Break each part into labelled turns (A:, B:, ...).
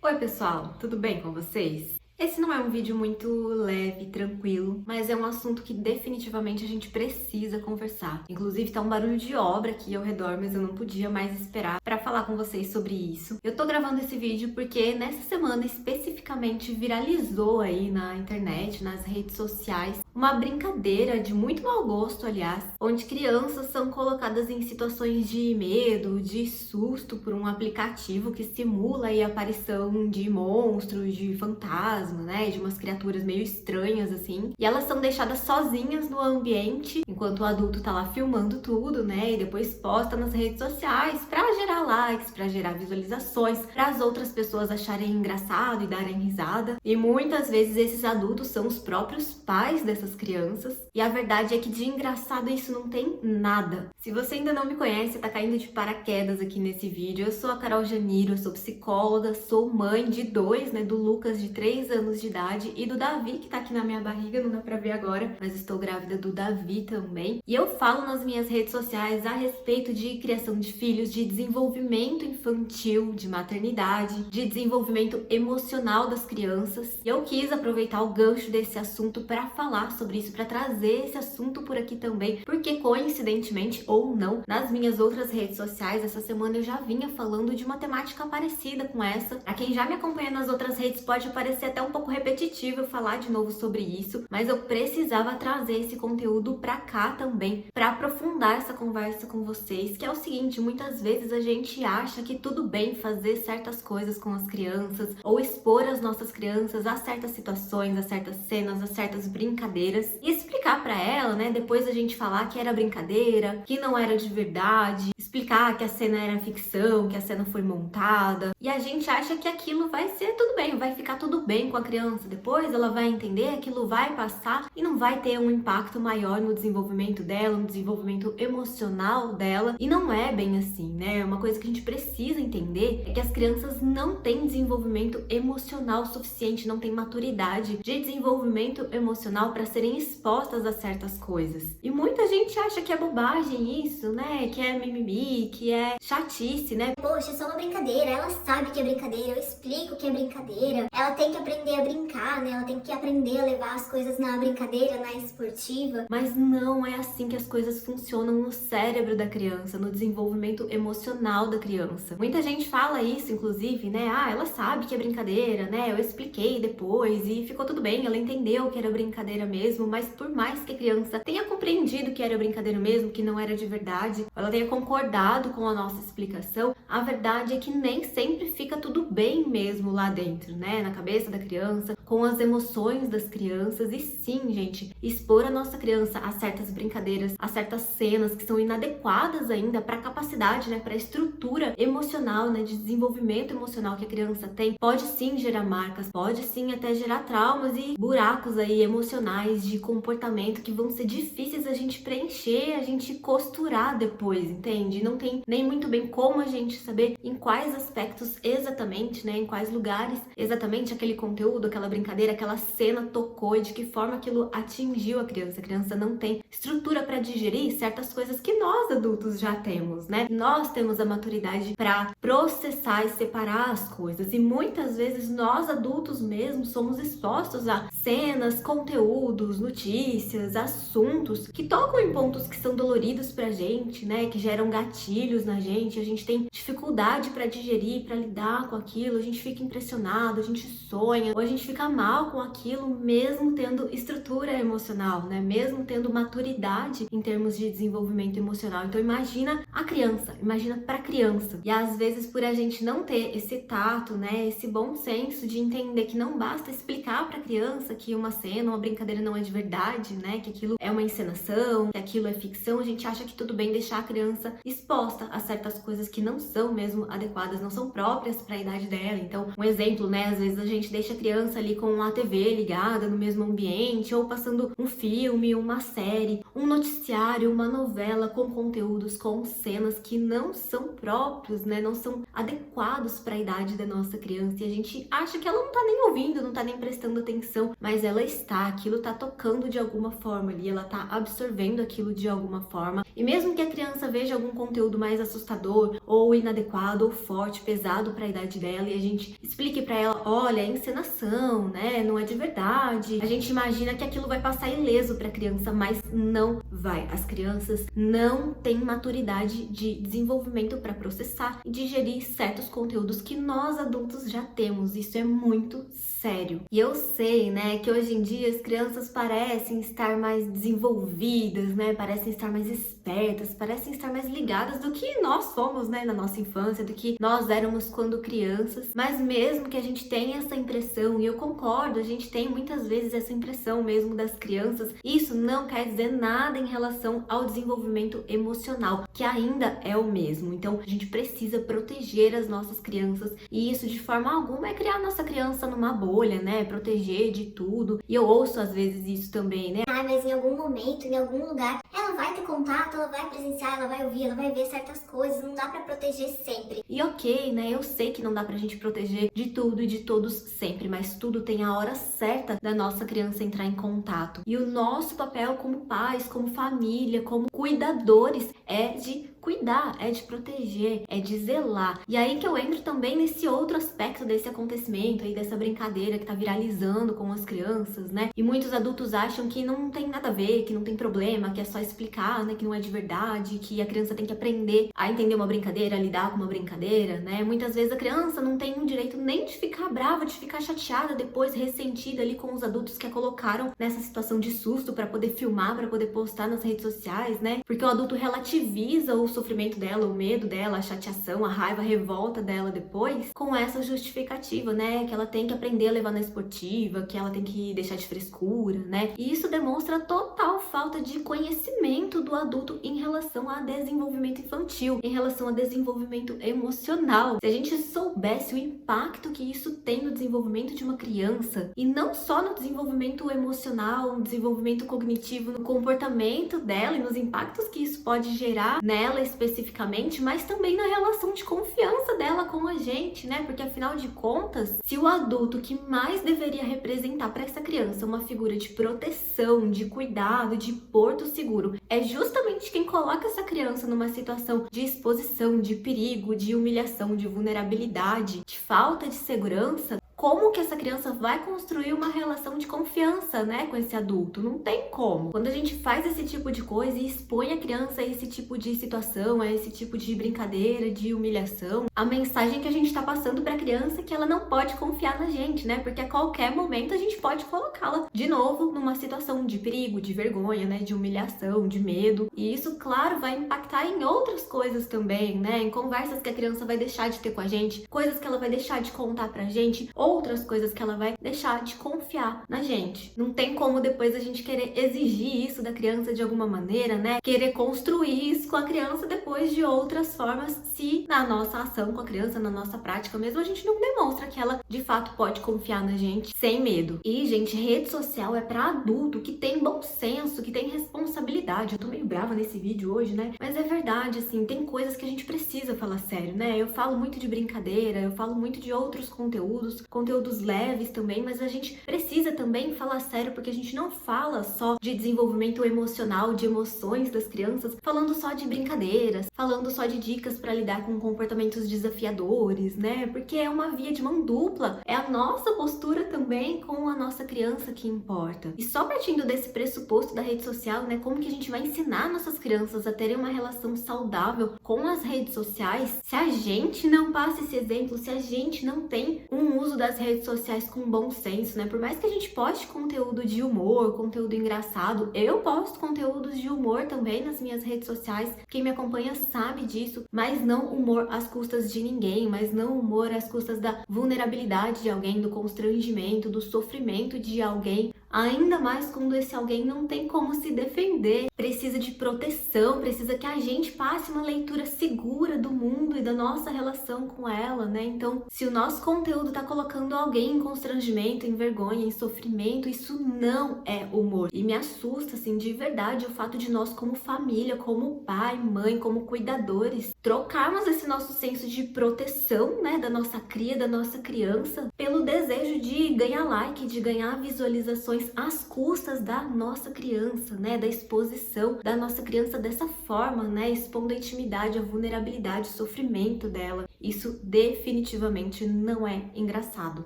A: Oi pessoal, tudo bem com vocês? Esse não é um vídeo muito leve, tranquilo, mas é um assunto que definitivamente a gente precisa conversar. Inclusive tá um barulho de obra aqui ao redor, mas eu não podia mais esperar para falar com vocês sobre isso. Eu tô gravando esse vídeo porque nessa semana especificamente viralizou aí na internet, nas redes sociais, uma brincadeira de muito mau gosto, aliás, onde crianças são colocadas em situações de medo, de susto por um aplicativo que simula aí a aparição de monstros, de fantasmas, né, de umas criaturas meio estranhas assim, e elas são deixadas sozinhas no ambiente enquanto o adulto tá lá filmando tudo, né, e depois posta nas redes sociais pra gerar likes, pra gerar visualizações, para as outras pessoas acharem engraçado e darem risada. E muitas vezes esses adultos são os próprios pais dessas crianças, e a verdade é que de engraçado isso não tem nada. Se você ainda não me conhece, tá caindo de paraquedas aqui nesse vídeo, eu sou a Carol Janiro, eu sou psicóloga, sou mãe de dois, né, do Lucas de 3 anos de idade e do Davi que tá aqui na minha barriga, não dá pra ver agora, mas estou grávida do Davi também. E eu falo nas minhas redes sociais a respeito de criação de filhos, de desenvolvimento infantil, de maternidade, de desenvolvimento emocional das crianças. E eu quis aproveitar o gancho desse assunto para falar sobre isso, para trazer esse assunto por aqui também, porque coincidentemente ou não, nas minhas outras redes sociais essa semana eu já vinha falando de uma temática parecida com essa. Pra quem já me acompanha nas outras redes pode parecer até um pouco repetitivo eu falar de novo sobre isso, mas eu precisava trazer esse conteúdo pra cá também, pra aprofundar essa conversa com vocês, que é o seguinte: muitas vezes a gente acha que tudo bem fazer certas coisas com as crianças, ou expor as nossas crianças a certas situações, a certas cenas, a certas brincadeiras, e explicar pra ela, né, depois a gente falar que era brincadeira, que não era de verdade, explicar que a cena era ficção, que a cena foi montada, e a gente acha que aquilo vai ser tudo bem, vai ficar tudo bem com a criança, depois ela vai entender, aquilo vai passar e não vai ter um impacto maior no desenvolvimento dela, no desenvolvimento emocional dela, e não é bem assim, né? Uma coisa que a gente precisa entender é que as crianças não têm desenvolvimento emocional suficiente, não têm maturidade de desenvolvimento emocional para serem expostas a certas coisas. E muita gente acha que é bobagem isso, né? Que é mimimi, que é chatice, né?
B: Poxa, é só uma brincadeira, ela sabe que é brincadeira, eu explico que é brincadeira, ela tem que aprender a brincar, né? Ela tem que aprender a levar as coisas na brincadeira, na esportiva.
A: Mas não é assim que as coisas funcionam no cérebro da criança, no desenvolvimento emocional da criança. Muita gente fala isso, inclusive, né? Ah, ela sabe que é brincadeira, né? Eu expliquei depois e ficou tudo bem, ela entendeu que era brincadeira mesmo, mas por mais que a criança tenha compreendido que era brincadeira mesmo, que não era de verdade, ela tenha concordado com a nossa explicação, a verdade é que nem sempre fica tudo bem mesmo lá dentro, né? Na cabeça da criança, com as emoções das crianças. E sim, gente, expor a nossa criança a certas brincadeiras, a certas cenas que são inadequadas ainda para a capacidade, né, para a estrutura emocional, né, de desenvolvimento emocional que a criança tem, pode sim gerar marcas, pode sim até gerar traumas e buracos aí emocionais de comportamento que vão ser difíceis a gente preencher, a gente costurar depois, entende? Não tem nem muito bem como a gente saber em quais aspectos exatamente, né, em quais lugares exatamente aquele conteúdo, aquela brincadeira, aquela cena tocou e de que forma aquilo atingiu a criança. A criança não tem estrutura para digerir certas coisas que nós adultos já temos, né? Nós temos a maturidade para processar e separar as coisas, e muitas vezes nós adultos mesmos somos expostos a cenas, conteúdos, notícias, assuntos que tocam em pontos que são doloridos pra gente, né? Que geram gatilhos na gente, a gente tem dificuldade para digerir, para lidar com aquilo, a gente fica impressionado, a gente sonha, ou a gente fica mal com aquilo, mesmo tendo estrutura emocional, né? Mesmo tendo maturidade em termos de desenvolvimento emocional. Então imagina a criança, imagina para criança. E às vezes por a gente não ter esse tato, né, esse bom senso de entender que não basta explicar para criança que uma cena, uma brincadeira não é de verdade, né, que aquilo é uma encenação, que aquilo é ficção, a gente acha que tudo bem deixar a criança exposta a certas coisas que não são mesmo adequadas, não são próprias para a idade dela. Então, um exemplo, né, às vezes a gente deixa a criança ali com a TV ligada no mesmo ambiente, ou passando um filme, uma série, um noticiário, uma novela com conteúdos, com cenas que não são próprios, né, não são adequados para a idade da nossa criança, e a gente acha que ela não tá nem ouvindo, não tá nem prestando atenção, mas ela está, aquilo tá tocando de alguma forma ali, ela tá absorvendo aquilo de alguma forma, E mesmo que a criança veja algum conteúdo mais assustador, ou inadequado, ou forte, pesado para a idade dela, e a gente explique para ela, olha, é encenação, né? Não é de verdade. A gente imagina que aquilo vai passar ileso para a criança, mas não vai. As crianças não têm maturidade de desenvolvimento para processar e digerir certos conteúdos que nós adultos já temos. Isso é muito sério. E eu sei, né, que hoje em dia as crianças parecem estar mais desenvolvidas, né? Parecem estar mais espertas, parecem estar mais ligadas do que nós fomos, né, na nossa infância, do que nós éramos quando crianças. Mas mesmo que a gente tenha essa impressão, e eu concordo, a gente tem muitas vezes essa impressão mesmo das crianças, isso não quer dizer nada em relação ao desenvolvimento emocional, que ainda é o mesmo. Então, a gente precisa proteger as nossas crianças, e isso de forma alguma é criar a nossa criança numa bolha, né? Proteger de tudo. E eu ouço às vezes isso também, né?
B: Ah, mas em algum momento, em algum lugar, ela vai ter contato, ela vai presenciar, ela vai ouvir, ela vai ver certas coisas, não dá pra proteger sempre.
A: E ok, né? Eu sei que não dá pra gente proteger de tudo e de todos sempre, mas tudo tem a hora certa da nossa criança entrar em contato. E o nosso papel como pais, como família, como cuidadores é de cuidar, é de proteger, é de zelar. E aí que eu entro também nesse outro aspecto desse acontecimento aí, dessa brincadeira que tá viralizando com as crianças, né? E muitos adultos acham que não tem nada a ver, que não tem problema, que é só explicar, né? Que não é de verdade, que a criança tem que aprender a entender uma brincadeira, a lidar com uma brincadeira, né? Muitas vezes a criança não tem o direito nem de ficar brava, de ficar chateada depois, ressentida ali com os adultos que a colocaram nessa situação de susto para poder filmar, para poder postar nas redes sociais, né? Porque o adulto relativiza o sofrimento dela, o medo dela, a chateação, a raiva, a revolta dela depois, com essa justificativa, né? Que ela tem que aprender a levar na esportiva, que ela tem que deixar de frescura, né? E isso demonstra total falta de conhecimento do adulto em relação a desenvolvimento infantil, em relação a desenvolvimento emocional. Se a gente soubesse o impacto que isso tem no desenvolvimento de uma criança, e não só no desenvolvimento emocional, no desenvolvimento cognitivo, no comportamento dela e nos impactos que isso pode gerar nela especificamente, mas também na relação de confiança dela com a gente, né? Porque afinal de contas, se o adulto que mais deveria representar para essa criança uma figura de proteção, de cuidado, de porto seguro, é justamente quem coloca essa criança numa situação de exposição, de perigo, de humilhação, de vulnerabilidade, de falta de segurança, como que essa criança vai construir uma relação de confiança, né, com esse adulto? Não tem como. Quando a gente faz esse tipo de coisa e expõe a criança a esse tipo de situação, a esse tipo de brincadeira, de humilhação, a mensagem que a gente tá passando pra criança é que ela não pode confiar na gente, né? Porque a qualquer momento a gente pode colocá-la de novo numa situação de perigo, de vergonha, né, de humilhação, de medo. E isso, claro, vai impactar em outras coisas também, né? Em conversas que a criança vai deixar de ter com a gente, coisas que ela vai deixar de contar pra gente, outras coisas que ela vai deixar de confiar na gente. Não tem como depois a gente querer exigir isso da criança de alguma maneira, né? Querer construir isso com a criança depois de outras formas, se na nossa ação com a criança, na nossa prática mesmo, a gente não demonstra que ela de fato pode confiar na gente sem medo. E, gente, rede social é pra adulto que tem bom senso, que tem responsabilidade. Eu tô meio brava nesse vídeo hoje, né? Mas é verdade, assim, tem coisas que a gente precisa falar sério, né? Eu falo muito de brincadeira, eu falo muito de outros conteúdos leves também, mas a gente precisa também falar sério, porque a gente não fala só de desenvolvimento emocional, de emoções das crianças, falando só de brincadeiras, falando só de dicas para lidar com comportamentos desafiadores, né? Porque é uma via de mão dupla, é a nossa postura também com a nossa criança que importa. E só partindo desse pressuposto da rede social, né, como que a gente vai ensinar nossas crianças a terem uma relação saudável com as redes sociais, se a gente não passa esse exemplo, se a gente não tem um uso das redes sociais com bom senso, né? Por mais que a gente poste conteúdo de humor, conteúdo engraçado, eu posto conteúdos de humor também nas minhas redes sociais, quem me acompanha sabe disso, mas não humor às custas de ninguém, mas não humor às custas da vulnerabilidade de alguém, do constrangimento, do sofrimento de alguém. Ainda mais quando esse alguém não tem como se defender, precisa de proteção, precisa que a gente passe uma leitura segura do mundo e da nossa relação com ela, né? Então, se o nosso conteúdo tá colocando colocando alguém em constrangimento, em vergonha, em sofrimento. Isso não é humor. E me assusta, assim, de verdade, o fato de nós, como família, como pai, mãe, como cuidadores, trocarmos esse nosso senso de proteção, né, da nossa cria, da nossa criança, pelo desejo de ganhar like, de ganhar visualizações às custas da nossa criança, né, da exposição da nossa criança dessa forma, né, expondo a intimidade, a vulnerabilidade, o sofrimento dela. Isso definitivamente não é engraçado.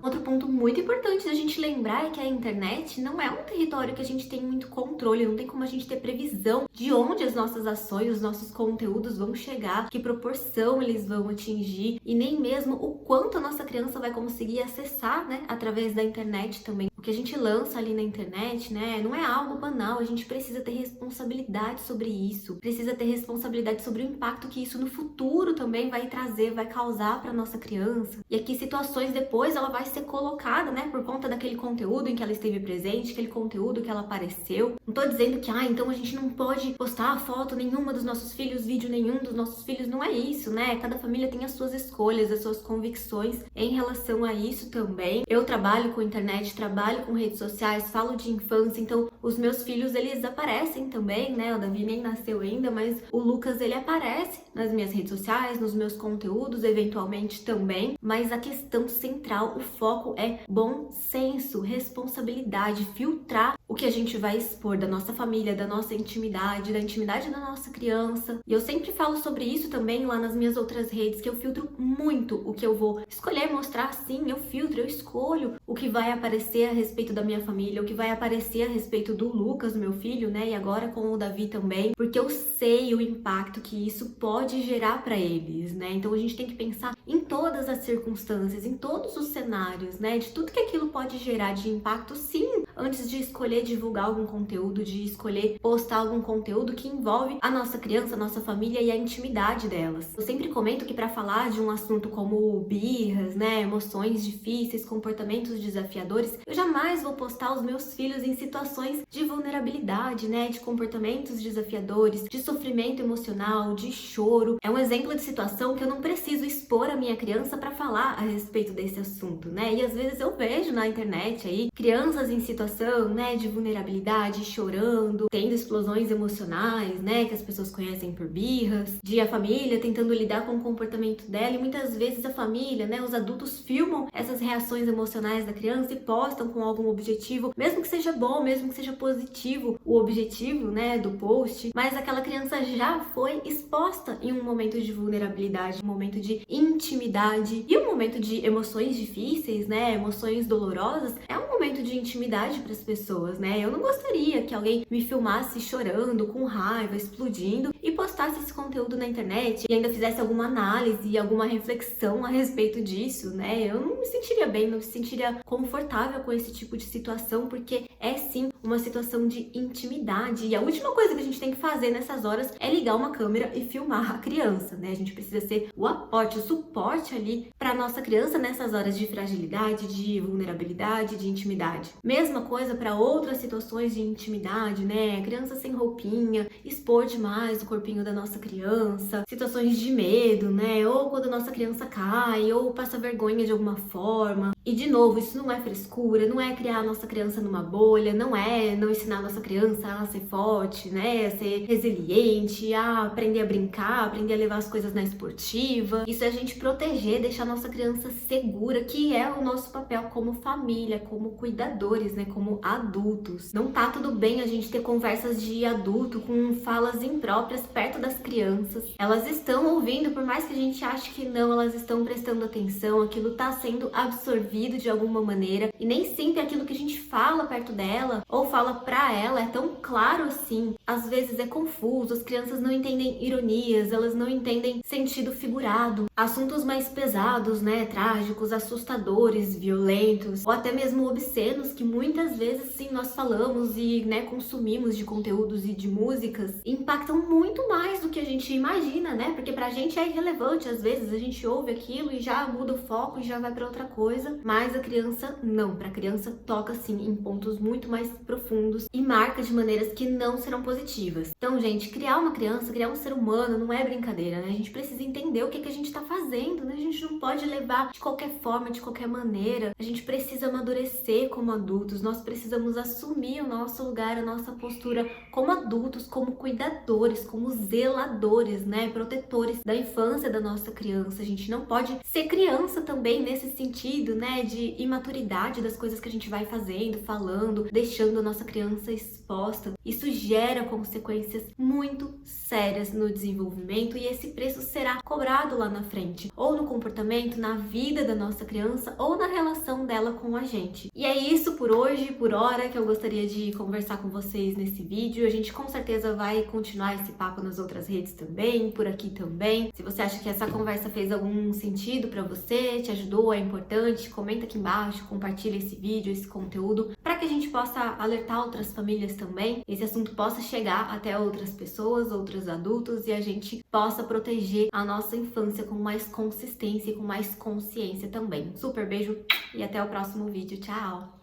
A: Outro ponto muito importante da gente lembrar é que a internet não é um território que a gente tem muito controle, não tem como a gente ter previsão de onde as nossas ações, os nossos conteúdos vão chegar, que proporção eles vão atingir e nem mesmo o quanto a nossa criança vai conseguir acessar, né, através da internet também. O que a gente lança ali na internet, né, não é algo banal, a gente precisa ter responsabilidade sobre isso, precisa ter responsabilidade sobre o impacto que isso no futuro também vai trazer, vai causar para nossa criança. E aqui situações depois ela vai ser colocada, né, por conta daquele conteúdo em que ela esteve presente, aquele conteúdo que ela apareceu. Não tô dizendo que, então a gente não pode postar foto nenhuma dos nossos filhos, vídeo nenhum dos nossos filhos, não é isso, né? Cada família tem as suas escolhas, as suas convicções em relação a isso também. Eu trabalho com internet, trabalho com redes sociais, falo de infância, então os meus filhos, eles aparecem também, né? O Davi nem nasceu ainda, mas o Lucas, ele aparece nas minhas redes sociais, nos meus conteúdos, eventualmente também, mas a questão central, o foco é bom senso, responsabilidade, filtrar o que a gente vai expor da nossa família, da nossa intimidade, da intimidade da nossa criança. E eu sempre falo sobre isso também lá nas minhas outras redes, que eu filtro muito o que eu vou escolher mostrar. Sim, eu filtro, eu escolho o que vai aparecer a respeito da minha família, o que vai aparecer a respeito do Lucas, meu filho, né? E agora com o Davi também, porque eu sei o impacto que isso pode gerar para eles, né? Então a gente tem que pensar em todas as circunstâncias, em todos os cenários, né? De tudo que aquilo pode gerar de impacto, sim, antes de escolher divulgar algum conteúdo, de escolher postar algum conteúdo que envolve a nossa criança, a nossa família e a intimidade delas. Eu sempre comento que para falar de um assunto como birras, né, emoções difíceis, comportamentos desafiadores, eu jamais vou postar os meus filhos em situações de vulnerabilidade, né, de comportamentos desafiadores, de sofrimento emocional, de choro. É um exemplo de situação que eu não preciso expor a minha criança para falar a respeito desse assunto, né? E às vezes eu vejo na internet aí crianças em situação, né, de vulnerabilidade, chorando, tendo explosões emocionais, né, que as pessoas conhecem por birras, de a família tentando lidar com o comportamento dela, e muitas vezes a família, né, os adultos filmam essas reações emocionais da criança e postam com algum objetivo, mesmo que seja bom, mesmo que seja positivo o objetivo, né, do post, mas aquela criança já foi exposta em um momento de vulnerabilidade, um momento de intimidade e um momento de emoções difíceis, né, emoções dolorosas, é um momento de intimidade para as pessoas, né? Eu não gostaria que alguém me filmasse chorando, com raiva, explodindo e postasse esse conteúdo na internet e ainda fizesse alguma análise e alguma reflexão a respeito disso, né? Eu não me sentiria bem, não me sentiria confortável com esse tipo de situação, porque é sim uma situação de intimidade. E a última coisa que a gente tem que fazer nessas horas é ligar uma câmera e filmar a criança, né? A gente precisa ser o aporte, o suporte ali para nossa criança nessas horas de fragilidade, de vulnerabilidade, de intimidade. Mesma coisa para outras situações de intimidade, né? Criança sem roupinha, expor demais o corpinho da nossa criança, situações de medo, né? Ou quando a nossa criança cai, ou passa vergonha de alguma forma. E de novo, isso não é frescura, não é criar a nossa criança numa bolha, não é não ensinar a nossa criança a ser forte, né? A ser resiliente, a aprender a brincar, aprender a levar as coisas na esportiva. Isso é a gente proteger, deixar a nossa criança segura, que é o nosso papel como família, como cuidadores, né? Como adultos. Não tá tudo bem a gente ter conversas de adulto com falas impróprias perto das crianças. Elas estão ouvindo, por mais que a gente ache que não, elas estão prestando atenção, aquilo tá sendo absorvido de alguma maneira, e nem sempre aquilo que a gente fala perto dela ou fala pra ela é tão claro assim. Às vezes é confuso, as crianças não entendem ironias, elas não entendem sentido figurado, assuntos mais pesados, né, trágicos, assustadores, violentos, ou até mesmo obscenos, que muitas vezes sim nós falamos e, né, consumimos de conteúdos e de músicas, impactam muito mais do que a gente imagina, né, porque pra gente é irrelevante, às vezes a gente ouve aquilo e já muda o foco e já vai pra outra coisa, mas a criança não, pra criança toca sim em pontos muito mais profundos e marca de maneiras que não serão positivas positivas. Então, gente, criar uma criança, criar um ser humano não é brincadeira, né? A gente precisa entender o que a gente tá fazendo, né? A gente não pode levar de qualquer forma, de qualquer maneira. A gente precisa amadurecer como adultos, nós precisamos assumir o nosso lugar, a nossa postura como adultos, como cuidadores, como zeladores, né? Protetores da infância da nossa criança. A gente não pode ser criança também nesse sentido, né? De imaturidade das coisas que a gente vai fazendo, falando, deixando a nossa criança exposta. Isso gera consequências muito sérias no desenvolvimento e esse preço será cobrado lá na frente, ou no comportamento, na vida da nossa criança, ou na relação dela com a gente. E é isso por hoje, por hora, que eu gostaria de conversar com vocês nesse vídeo. A gente com certeza vai continuar esse papo nas outras redes também, por aqui também. Se você acha que essa conversa fez algum sentido pra você, te ajudou, é importante, comenta aqui embaixo, compartilha esse vídeo, esse conteúdo, para que a gente possa alertar outras famílias também, esse assunto possa chegar até outras pessoas, outros adultos, e a gente possa proteger a nossa infância com mais consistência e com mais consciência também. Super beijo e até o próximo vídeo. Tchau!